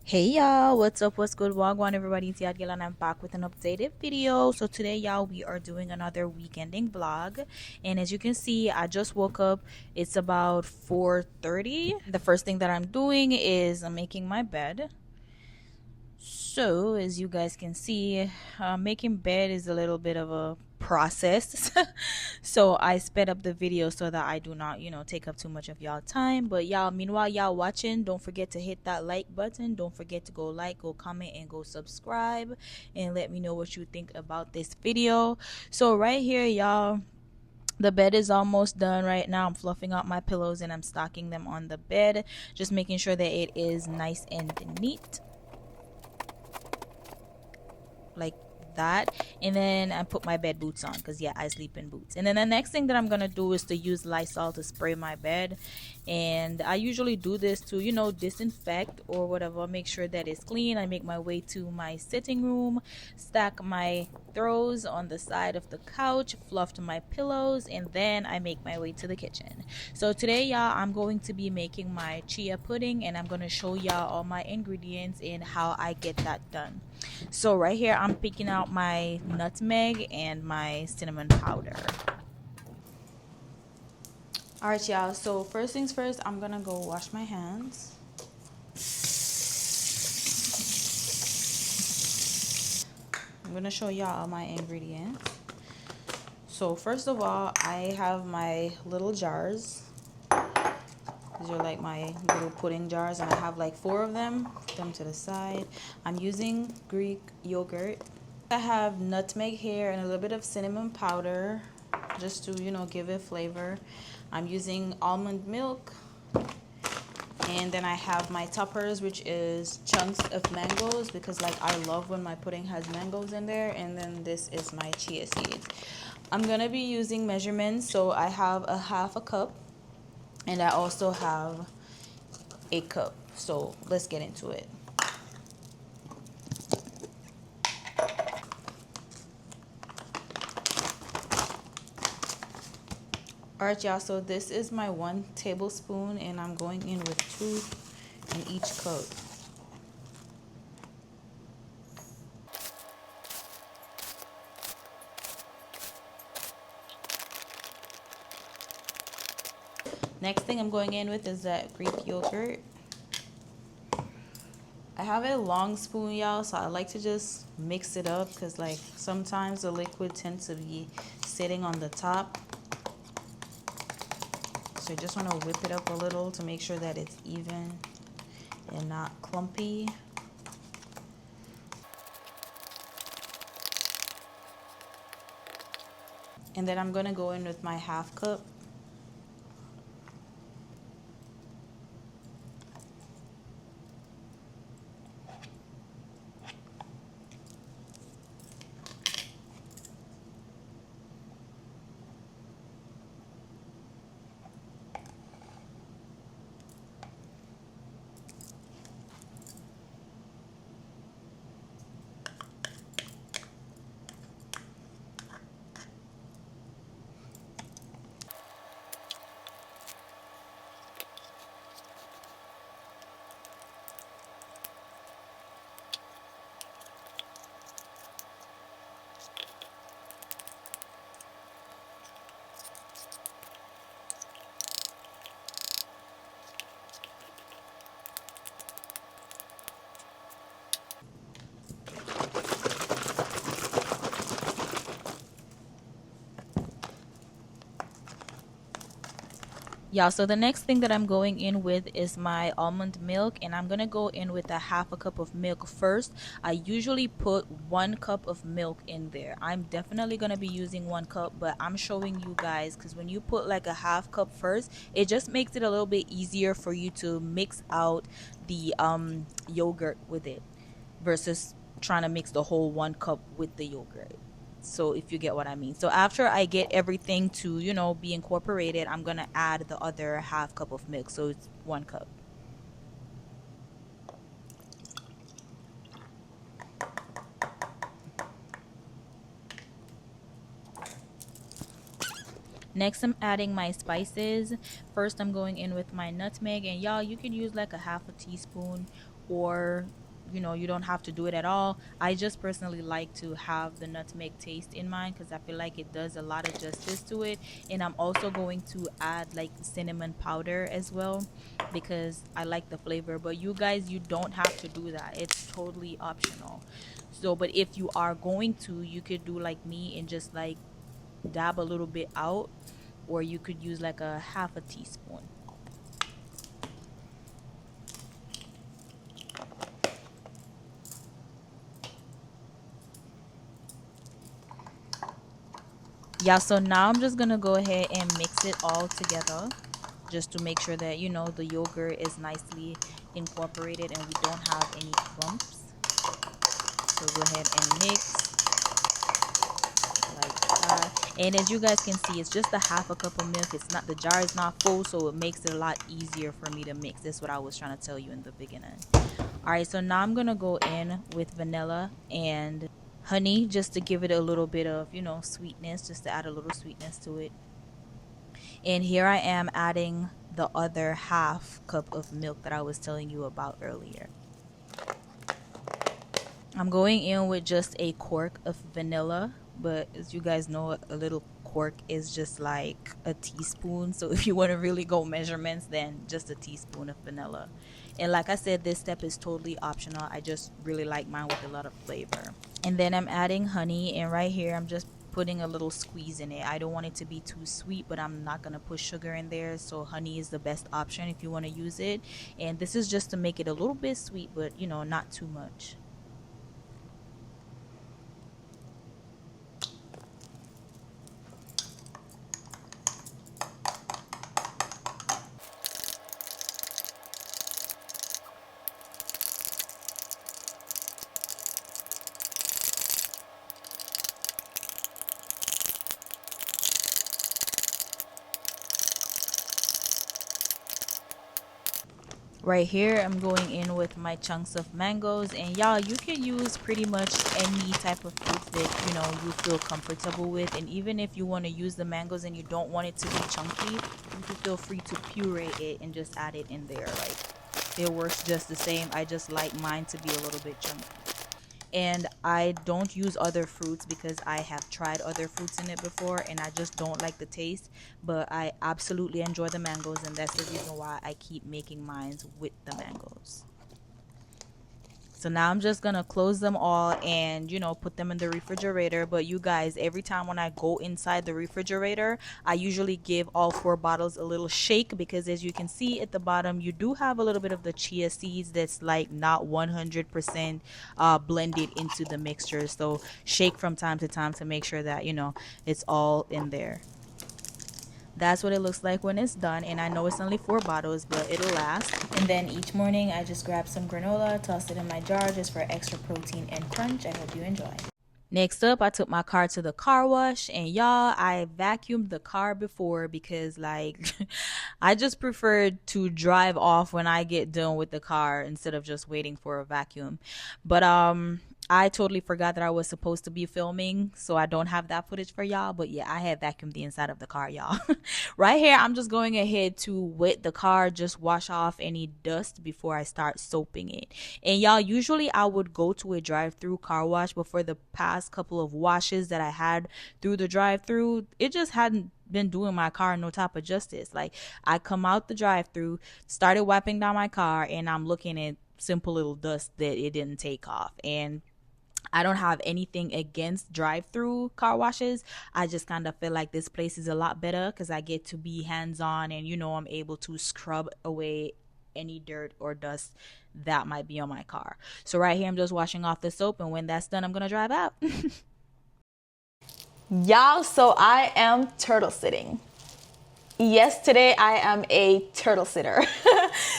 Hey y'all, what's up? What's good? Wagwan everybody, it's YALL and I'm back with an updated video. So today y'all, we are doing another weekending vlog, and as you can see, I just woke up. It's about 4:30. The first thing that I'm doing is I'm making my bed. So as you guys can see, making bed is a little bit of a process. So I sped up the video so that I do not take up too much of y'all time. But y'all, meanwhile y'all watching, don't forget to hit that like button. Don't forget to go like, go comment, and go subscribe, and let me know what you think about this video. So right here y'all, the bed is almost done. Right now I'm fluffing out my pillows and I'm stocking them on the bed, just making sure that it is nice and neat, like that. And then I put my bed boots on because yeah, I sleep in boots. And then the next thing that I'm gonna do is to use Lysol to spray my bed, and I usually do this to disinfect or whatever, make sure that it's clean. I make my way to my sitting room, stack my throws on the side of the couch, fluffed my pillows, and then I make my way to the kitchen. So today y'all, I'm going to be making my chia pudding, and I'm going to show y'all all my ingredients and how I get that done. So right here I'm picking out my nutmeg and my cinnamon powder. Alright y'all, so first things first, I'm gonna go wash my hands. I'm gonna show y'all my ingredients. So first of all, I have my little jars. These are like my little pudding jars, and I have like 4 of them. Put them to the side. I'm using Greek yogurt. I have nutmeg here and a little bit of cinnamon powder, just to give it flavor. I'm using almond milk, and then I have my toppers, which is chunks of mangoes, because like I love when my pudding has mangoes in there. And then this is my chia seeds. I'm gonna be using measurements, so I have a half a cup, and I also have a cup. So let's get into it. Alright y'all, so this is my 1 tablespoon, and I'm going in with 2 in each cup. Next thing I'm going in with is that Greek yogurt. I have a long spoon, y'all, so I like to just mix it up, because like sometimes the liquid tends to be sitting on the top. So you just want to whip it up a little to make sure that it's even and not clumpy. And then I'm going to go in with my half cup. Yeah, so the next thing that I'm going in with is my almond milk, and I'm gonna go in with a half a cup of milk first. I usually put 1 cup of milk in there. I'm definitely gonna be using 1 cup, but I'm showing you guys because when you put like a half cup first, it just makes it a little bit easier for you to mix out the yogurt with it, versus trying to mix the whole 1 cup with the yogurt. So if you get what I mean. So after I get everything to be incorporated, I'm gonna add the other half cup of milk, so it's 1 cup. Next, I'm adding my spices. First, I'm going in with my nutmeg, and y'all, you can use like a half a teaspoon or you don't have to do it at all. I just personally like to have the nutmeg taste in mine because I feel like it does a lot of justice to it. And I'm also going to add like cinnamon powder as well because I like the flavor. But you guys, you don't have to do that, it's totally optional. So but if you are going to, you could do like me and just like dab a little bit out, or you could use like a half a teaspoon. Yeah, so now I'm just gonna go ahead and mix it all together just to make sure that the yogurt is nicely incorporated and we don't have any clumps. So go ahead and mix like that. And as you guys can see, it's just a half a cup of milk. It's not, the jar is not full, so it makes it a lot easier for me to mix. That's what I was trying to tell you in the beginning. All right, so now I'm gonna go in with vanilla and honey just to give it a little bit of sweetness, just to add a little sweetness to it. And here I am adding the other half cup of milk that I was telling you about earlier. I'm going in with just a cork of vanilla, but as you guys know, a little cork is just like a teaspoon. So if you want to really go measurements, then just a teaspoon of vanilla. And like I said, this step is totally optional. I just really like mine with a lot of flavor. And then I'm adding honey, and right here I'm just putting a little squeeze in it. I don't want it to be too sweet, but I'm not gonna put sugar in there, so honey is the best option if you want to use it. And this is just to make it a little bit sweet, but not too much. Right here I'm going in with my chunks of mangoes, and y'all, you can use pretty much any type of fruits that you feel comfortable with. And even if you want to use the mangoes and you don't want it to be chunky, you can feel free to puree it and just add it in there. Like, it works just the same. I just like mine to be a little bit chunky. And I don't use other fruits because I have tried other fruits in it before and I just don't like the taste. But I absolutely enjoy the mangoes, and that's the reason why I keep making mine with the mangoes. So now I'm just gonna close them all and put them in the refrigerator. But you guys, every time when I go inside the refrigerator, I usually give all 4 bottles a little shake, because as you can see at the bottom, you do have a little bit of the chia seeds that's like not 100% blended into the mixture. So shake from time to time to make sure that it's all in there. That's what it looks like when it's done, and I know it's only 4 bottles, but it'll last. And then each morning I just grab some granola, toss it in my jar just for extra protein and crunch. I hope you enjoy. Next up, I took my car to the car wash, and y'all, I vacuumed the car before because like I just preferred to drive off when I get done with the car instead of just waiting for a vacuum. But I totally forgot that I was supposed to be filming, so I don't have that footage for y'all. But yeah, I had vacuumed the inside of the car, y'all. Right here, I'm just going ahead to wet the car, just wash off any dust before I start soaping it. And y'all, usually I would go to a drive-through car wash, but for the past couple of washes that I had through the drive-through, it just hadn't been doing my car no type of justice. Like, I come out the drive-through, started wiping down my car, and I'm looking at simple little dust that it didn't take off. And I don't have anything against drive-through car washes. I just kind of feel like this place is a lot better because I get to be hands-on, and I'm able to scrub away any dirt or dust that might be on my car. So right here I'm just washing off the soap, and when that's done I'm gonna drive out. Y'all, so I am turtle sitting. Yes, today I am a turtle sitter.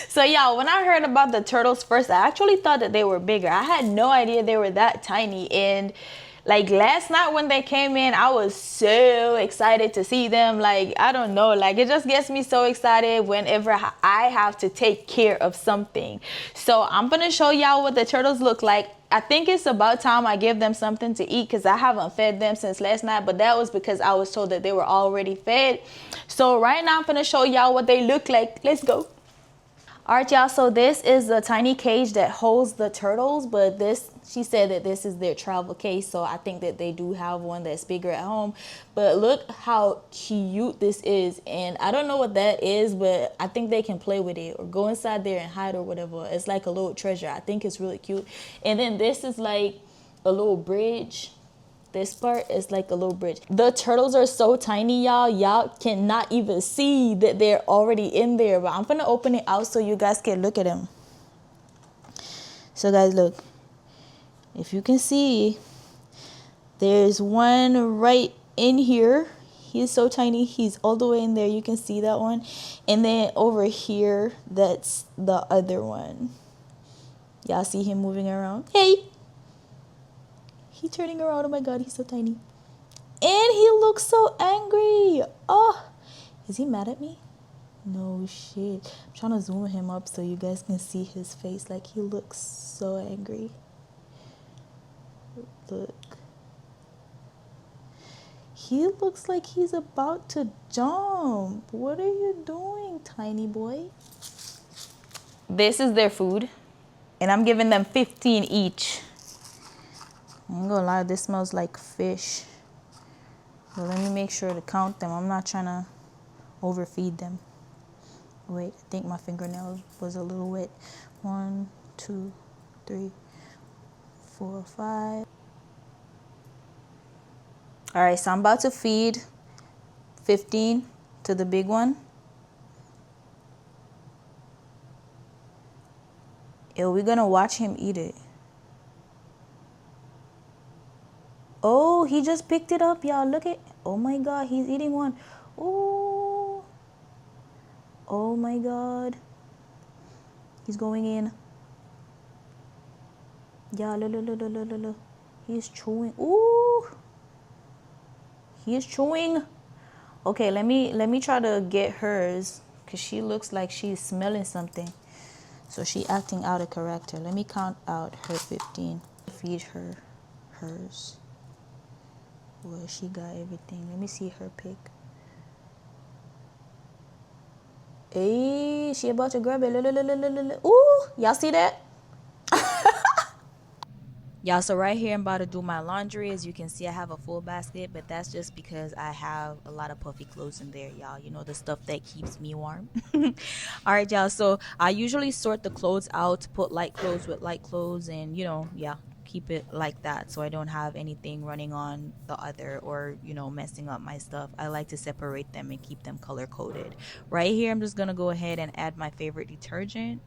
So y'all, when I heard about the turtles first, I actually thought that they were bigger. I had no idea they were that tiny. And like last night when they came in, I was so excited to see them. Like, I don't know, like it just gets me so excited whenever I have to take care of something. So I'm gonna show y'all what the turtles look like. I think it's about time I give them something to eat because I haven't fed them since last night, but that was because I was told that they were already fed. So right now I'm gonna show y'all what they look like. Let's go. All right, y'all, so this is the tiny cage that holds the turtles, but this, she said that this is their travel case, so I think that they do have one that's bigger at home. But look how cute this is, and I don't know what that is, but I think they can play with it or go inside there and hide or whatever. It's like a little treasure. I think it's really cute. And then this is like a little bridge. This part is like a little bridge. The turtles are so tiny, y'all. Y'all cannot even see that they're already in there. But I'm gonna open it out so you guys can look at them. So guys, look. If you can see, there's one right in here. He's so tiny. He's all the way in there. You can see that one. And then over here, that's the other one. Y'all see him moving around? Hey! He's turning around. Oh my god, he's so tiny. And he looks so angry. Oh, is he mad at me? No shit. I'm trying to zoom him up so you guys can see his face. Like, he looks so angry. Look. He looks like he's about to jump. What are you doing, tiny boy? This is their food. And I'm giving them 15 each. I'm not gonna lie, this smells like fish. But let me make sure to count them. I'm not trying to overfeed them. Wait, I think my fingernail was a little wet. 1, 2, 3, 4, 5. All right, so I'm about to feed 15 to the big one. And we're gonna watch him eat it. Oh, he just picked it up, y'all. Look at, oh my god, he's eating one. Oh, oh my god, he's going in. Yeah, look. He's chewing. Ooh, he's chewing. Okay, let me try to get hers, because she looks like she's smelling something. So she acting out of character. Let me count out her 15. Feed her hers. Well, she got everything. Let me see her pick. Hey, she about to grab it. Ooh, y'all see that? Y'all, so right here I'm about to do my laundry. As you can see, I have a full basket, but that's just because I have a lot of puffy clothes in there, y'all. You know, the stuff that keeps me warm. All right, y'all, so I usually sort the clothes out to put light clothes with light clothes, and you know, yeah, keep it like that so I don't have anything running on the other or, you know, messing up my stuff. I like to separate them and keep them color coded. Right here I'm just gonna go ahead and add my favorite detergent.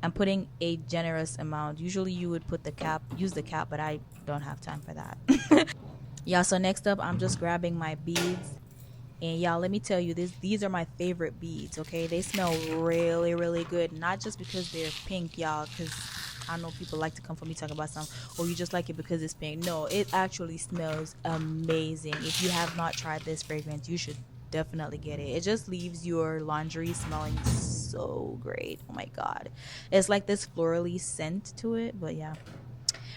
I'm putting a generous amount. Usually you would put the cap, use the cap, but I don't have time for that. Yeah, so next up I'm just grabbing my beads. And y'all, let me tell you, these are my favorite beads, okay? They smell really, really good. Not just because they're pink, y'all, because I know people like to come for me talking about something, or you just like it because it's pink. No, it actually smells amazing. If you have not tried this fragrance, you should definitely get it. It just leaves your laundry smelling so great. Oh my god, it's like this florally scent to it. But yeah,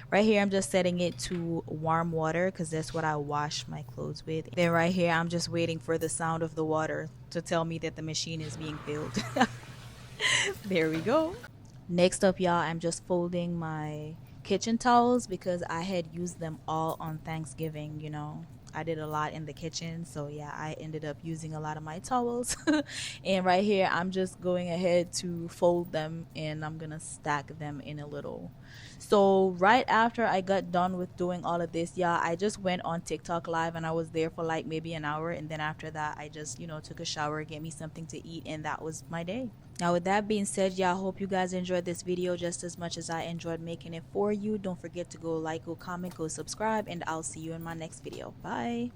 right here I'm just setting it to warm water because that's what I wash my clothes with. Then right here I'm just waiting for the sound of the water to tell me that the machine is being filled. There we go. Next up, y'all, I'm just folding my kitchen towels because I had used them all on Thanksgiving. You know, I did a lot in the kitchen, so yeah, I ended up using a lot of my towels. And right here I'm just going ahead to fold them, and I'm gonna stack them in a little. So right after I got done with doing all of this, yeah, I just went on TikTok live and I was there for like maybe an hour, and then after that I just, you know, took a shower, get me something to eat, and that was my day. Now with that being said, y'all, hope you guys enjoyed this video just as much as I enjoyed making it for you. Don't forget to go like, go comment, go subscribe, and I'll see you in my next video. Bye.